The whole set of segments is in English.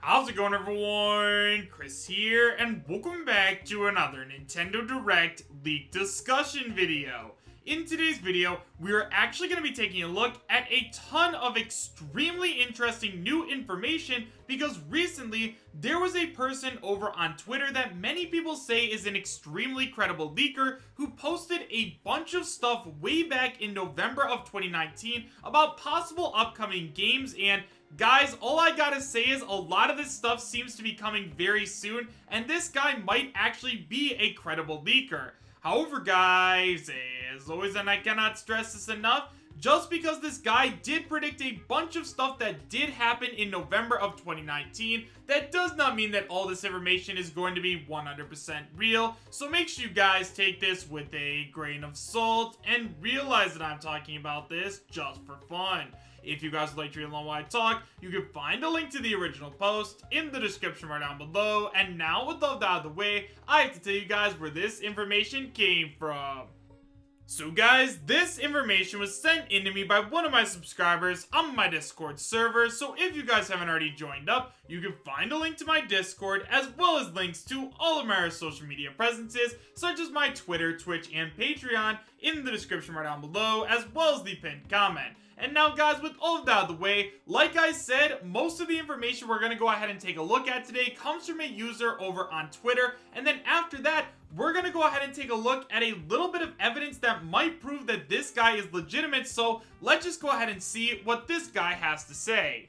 How's it going, everyone? Chris here, and welcome back to another Nintendo Direct leak discussion video. In today's video, we are actually going to be taking a look at a ton of extremely interesting new information because recently there was a person over on Twitter that many people say is an extremely credible leaker who posted a bunch of stuff way back in November of 2019 about possible upcoming games. And guys, all I gotta say is a lot of this stuff seems to be coming very soon, and this guy might actually be a credible leaker. However, guys, as always, and I cannot stress this enough, just because this guy did predict a bunch of stuff that did happen in November of 2019, that does not mean that all this information is going to be 100% real. So make sure you guys take this with a grain of salt and realize that I'm talking about this just for fun. If you guys would like to read along while I talk, you can find a link to the original post in the description right down below. And now, with all that out of the way, I have to tell you guys where this information came from. So guys, this information was sent in to me by one of my subscribers on my Discord server, so if you guys haven't already joined up, you can find a link to my Discord as well as links to all of my social media presences, such as my Twitter, Twitch, and Patreon in the description right down below, as well as the pinned comment. And now guys, with all of that out of the way, like I said, most of the information we're going to go ahead and take a look at today comes from a user over on Twitter, and then after that, we're going to go ahead and take a look at a little bit of evidence that might prove that this guy is legitimate, so let's just go ahead and see what this guy has to say.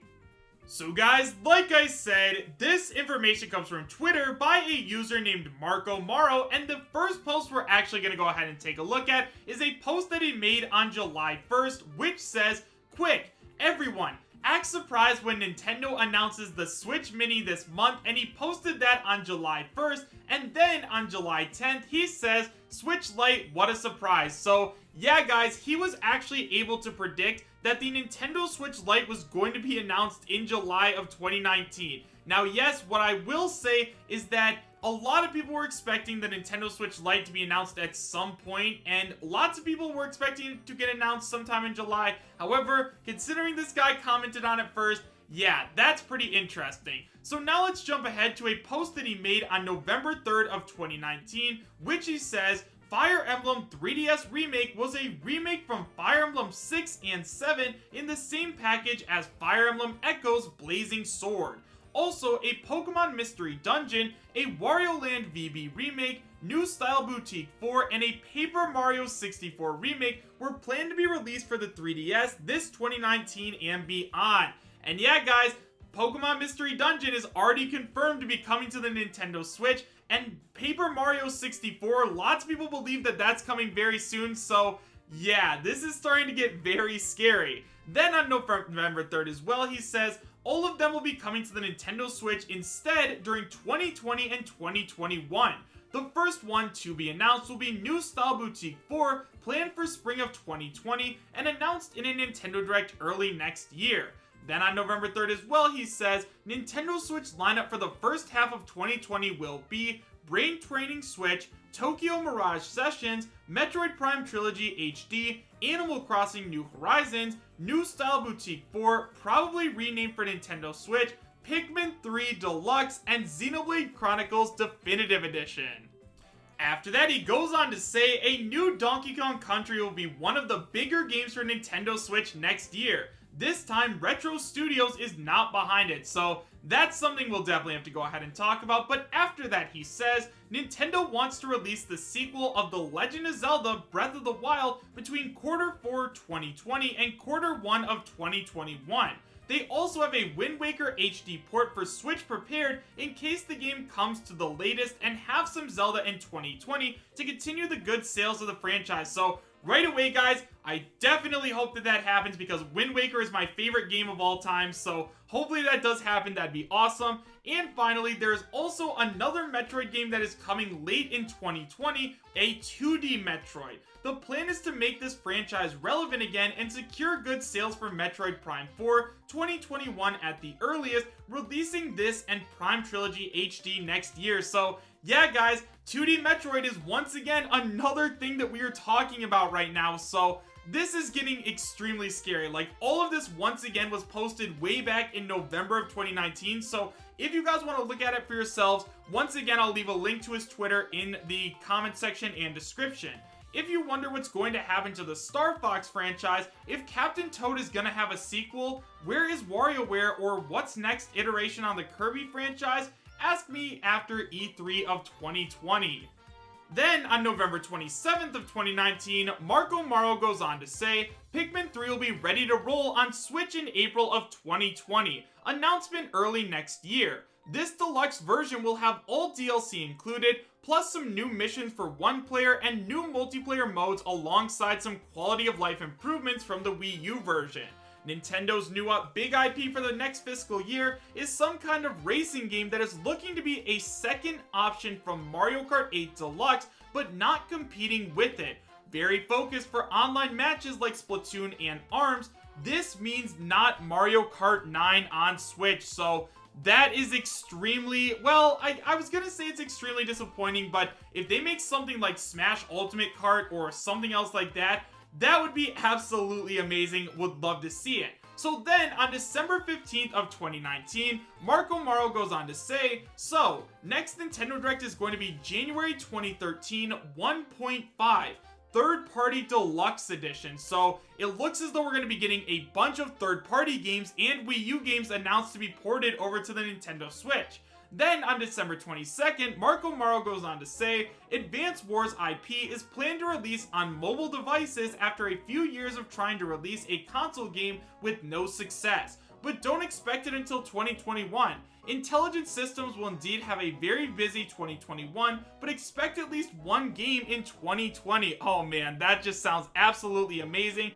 So guys, like I said, this information comes from Twitter by a user named Marco Maro, and the first post we're actually going to go ahead and take a look at is a post that he made on July 1st, which says, "Quick, everyone, act surprised when Nintendo announces the Switch Mini this month," and he posted that on July 1st, and then on July 10th, he says, "Switch Lite, what a surprise." So yeah guys, he was actually able to predict that the Nintendo Switch Lite was going to be announced in July of 2019. Now yes, what I will say is that a lot of people were expecting the Nintendo Switch Lite to be announced at some point, and lots of people were expecting it to get announced sometime in July. However, considering this guy commented on it first, yeah, that's pretty interesting. So now let's jump ahead to a post that he made on November 3rd of 2019, which he says, "Fire Emblem 3DS Remake was a remake from Fire Emblem 6 and 7 in the same package as Fire Emblem Echo's Blazing Sword. Also, a Pokemon Mystery Dungeon, a Wario Land VB remake, New Style Boutique 4, and a Paper Mario 64 remake were planned to be released for the 3DS this 2019 and beyond." And yeah guys, Pokemon Mystery Dungeon is already confirmed to be coming to the Nintendo Switch, and Paper Mario 64, lots of people believe that that's coming very soon, so yeah, this is starting to get very scary. Then on November 3rd as well, he says, "All of them will be coming to the Nintendo Switch instead during 2020 and 2021. The first one to be announced will be New Style Boutique 4, planned for spring of 2020 and announced in a Nintendo Direct early next year." Then on November 3rd as well, he says, "Nintendo Switch lineup for the first half of 2020 will be Brain Training Switch, Tokyo Mirage Sessions, Metroid Prime Trilogy HD, Animal Crossing New Horizons, New Style Boutique 4, probably renamed for Nintendo Switch, Pikmin 3 Deluxe, and Xenoblade Chronicles Definitive Edition." After that, he goes on to say a new Donkey Kong Country will be one of the bigger games for Nintendo Switch next year. This time, Retro Studios is not behind it, so that's something we'll definitely have to go ahead and talk about. But after that, he says, Nintendo wants to release the sequel of The Legend of Zelda Breath of the Wild between Q4 2020 and Q1 of 2021. They also have a Wind Waker HD port for Switch prepared in case the game comes to the latest, and have some Zelda in 2020 to continue the good sales of the franchise. So right away guys, I definitely hope that that happens because Wind Waker is my favorite game of all time, so hopefully that does happen. That'd be awesome. And finally, there's also another Metroid game that is coming late in 2020, a 2D Metroid. The plan is to make this franchise relevant again and secure good sales for Metroid Prime 4 2021 at the earliest, releasing this and Prime Trilogy HD next year. So yeah guys, 2D Metroid is once again another thing that we are talking about right now, so this is getting extremely scary. Like, all of this once again was posted way back in November of 2019, so if you guys want to look at it for yourselves, once again, I'll leave a link to his Twitter in the comment section and description. If you wonder what's going to happen to the Star Fox franchise, if Captain Toad is going to have a sequel, where is WarioWare, or what's next iteration on the Kirby franchise, ask me after E3 of 2020. Then, on November 27th of 2019, Marco Maro goes on to say, Pikmin 3 will be ready to roll on Switch in April of 2020. Announcement early next year. This deluxe version will have all DLC included, plus some new missions for one player and new multiplayer modes alongside some quality of life improvements from the Wii U version. Nintendo's new big IP for the next fiscal year is some kind of racing game that is looking to be a second option from Mario Kart 8 Deluxe, but not competing with it. Very focused for online matches like Splatoon and ARMS. This means not Mario Kart 9 on Switch, so that is extremely, well, I was gonna say it's extremely disappointing, but if they make something like Smash Ultimate Kart or something else like that, that would be absolutely amazing. Would love to see it. So then, on December 15th of 2019, Marco Maro goes on to say, so, next Nintendo Direct is going to be January 2013 1.5. Third-party deluxe edition. So it looks as though we're going to be getting a bunch of third-party games and Wii U games announced to be ported over to the Nintendo Switch. Then on December 22nd, Marco Maro goes on to say, Advance Wars IP is planned to release on mobile devices after a few years of trying to release a console game with no success. But don't expect it until 2021. Intelligent Systems will indeed have a very busy 2021, but expect at least one game in 2020. Oh man, that just sounds absolutely amazing.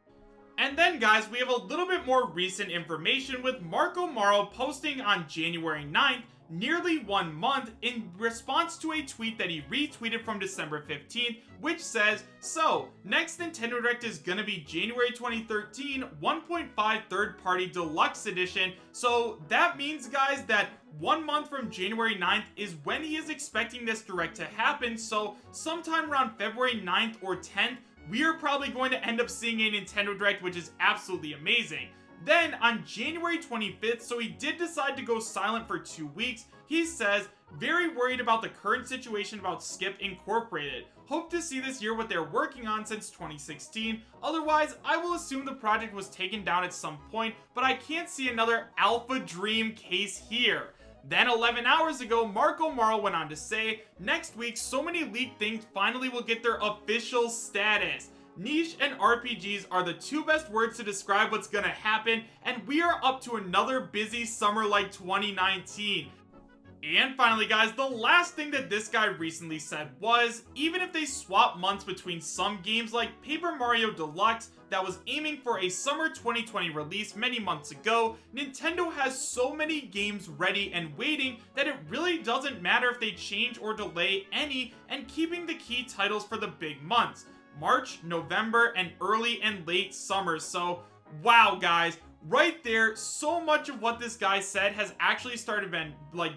And then guys, we have a little bit more recent information with Marco Maro posting on January 9th, nearly 1 month, in response to a tweet that he retweeted from December 15th, which says, so, next Nintendo Direct is gonna be January 2013 1.5 third-party deluxe edition. So that means, guys, that 1 month from January 9th is when he is expecting this Direct to happen. So sometime around February 9th or 10th, we are probably going to end up seeing a Nintendo Direct, which is absolutely amazing. Then, on January 25th, so he did decide to go silent for 2 weeks, he says, very worried about the current situation about Skip Incorporated. Hope to see this year what they're working on since 2016. Otherwise, I will assume the project was taken down at some point, but I can't see another Alpha Dream case here. Then 11 hours ago, Marco Maro went on to say, next week, so many leaked things finally will get their official status. Niche and RPGs are the two best words to describe what's gonna happen, and we are up to another busy summer like 2019. And finally guys, the last thing that this guy recently said was, even if they swap months between some games like Paper Mario Deluxe that was aiming for a summer 2020 release many months ago, Nintendo has so many games ready and waiting that it really doesn't matter if they change or delay any, and keeping the key titles for the big months. March, November, and early and late summer. So, wow guys, right there, so much of what this guy said has actually started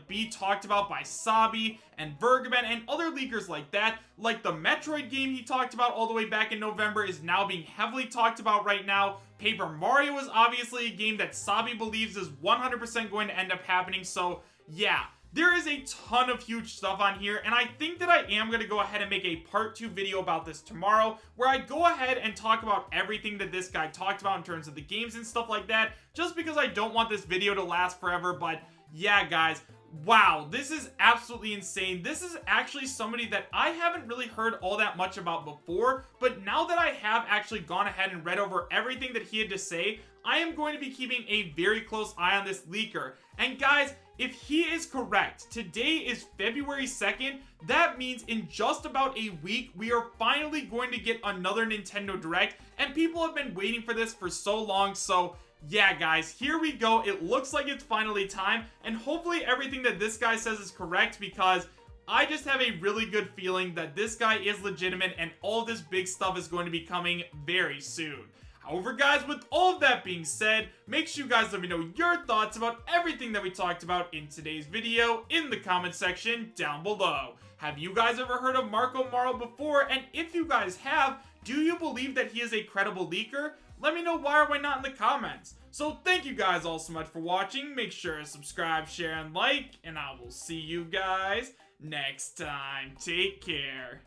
be talked about by Sabi and Vergaben and other leakers like that. Like the Metroid game he talked about all the way back in November is now being heavily talked about right now. Paper Mario is obviously a game that Sabi believes is 100% going to end up happening. So, yeah. There is a ton of huge stuff on here, and I think that I am going to go ahead and make a part 2 video about this tomorrow, where I go ahead and talk about everything that this guy talked about in terms of the games and stuff like that, just because I don't want this video to last forever. But yeah, guys, wow, this is absolutely insane. This is actually somebody that I haven't really heard all that much about before, but now that I have actually gone ahead and read over everything that he had to say, I am going to be keeping a very close eye on this leaker. And guys, if he is correct, today is February 2nd, that means in just about a week, we are finally going to get another Nintendo Direct, and people have been waiting for this for so long. So yeah guys, here we go. It looks like it's finally time, and hopefully everything that this guy says is correct, because I just have a really good feeling that this guy is legitimate and all this big stuff is going to be coming very soon. However guys, with all of that being said, make sure you guys let me know your thoughts about everything that we talked about in today's video in the comment section down below. Have you guys ever heard of Marco Maro before? And if you guys have, Do you believe that he is a credible leaker? Let me know why or why not in the comments. So thank you guys all so much for watching. Make sure to subscribe, share, and like, and I will see you guys next time. Take care.